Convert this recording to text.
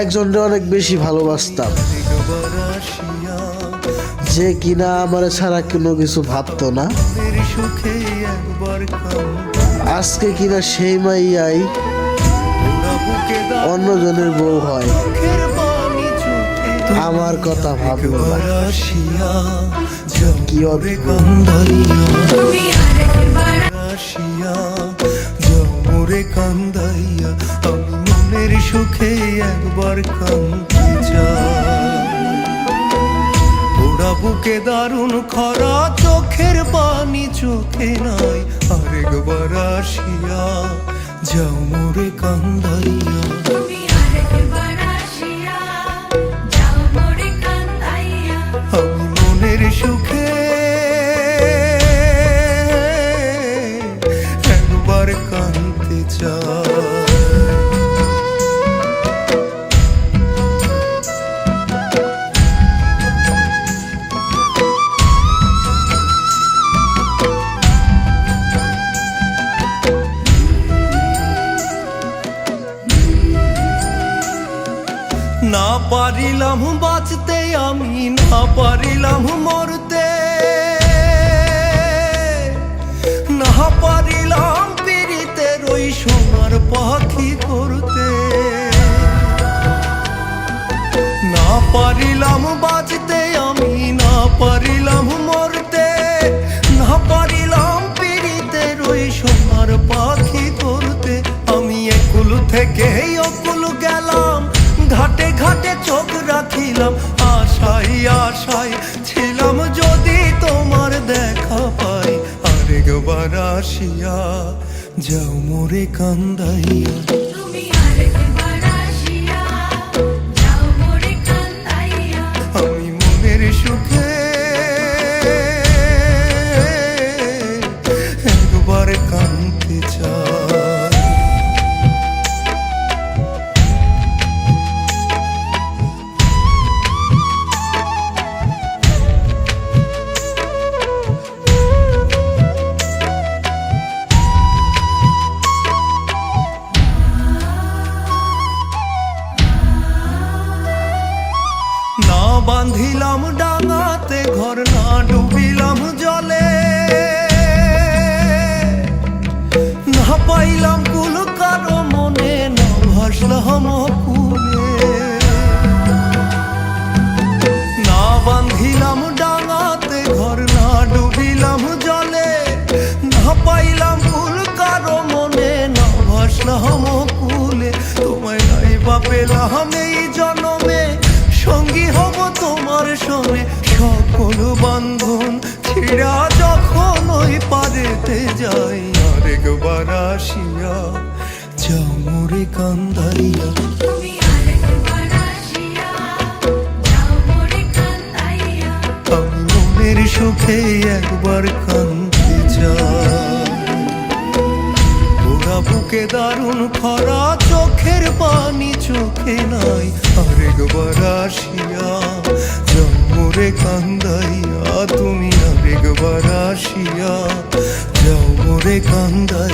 একজনকে অনেক বেশি ভালোবাসতাম, যে কিনা আমার ছাড়া কোনো কিছু ভাবতো না। আজকে কিনা সেই মাইয়াই অন্যজনের বউ হয়, আমার কথা ভাবলো না। কি মোরে কান্দাইয়া আমি মনের সুখে একবার কান্দি ওরা বুকে দারুণ খরা, চোখের পানি চোখে নাই, আরেকবার আসিয়া যাও মোরে কান্দাইয়া। আমি মনের সুখে একবার কাঁদতে চাই। না পারিলাম বাঁচতে আমি, না পারিলাম মরতে, না পারিলাম পীড়িতের ওই সোনার পাখি করতে। না পারিলাম বাঁচতে আমি, না পারিলাম মরতে, না পারিলাম পীড়িতের ওই সোনার পাখি করতে। আমি একুল থেকে অকুল গেলাম, ঘাটে ঘাটে চোখ রাখিলাম, আশাই আশাই ছিলাম যদি তোমার দেখা পাই, আরেকবার আসিয়া যাও মোরে কান্দাইয়া। আমি মনের সুখে একবার কাঁদতে চাই। না বাঁধিলাম ডাঙাতে ঘর, না ডুবিলাম জলে, না পাইলাম কুল কারো মনে, না ভাসলাম কুলে। না বাঁধিলাম ডাঙাতে ঘর, না ডুবিলাম জলে, না পাইলাম কুল কারো মনে, না ভাসলাম কুলে। তোমায় নাই বা পেলাম এই জনমে, সঙ্গী হব তোমার সঙ্গে, সকল বান্ধন ছিড়া যখন ওই পারেতে যাই, আরেকবার আসিয়া যাও মোরে কান্দাইয়া। আমি মনের সুখে একবার কাঁদতে চাই। ওরা বুকে দারুণ খরা, চোখের পানি চোখে নাই, আরেকবার আসিয়া যাও মোরে কান্দাইয়া। তুমি আরেকবার আসিয়া যাও মোরে কান্দাইয়া।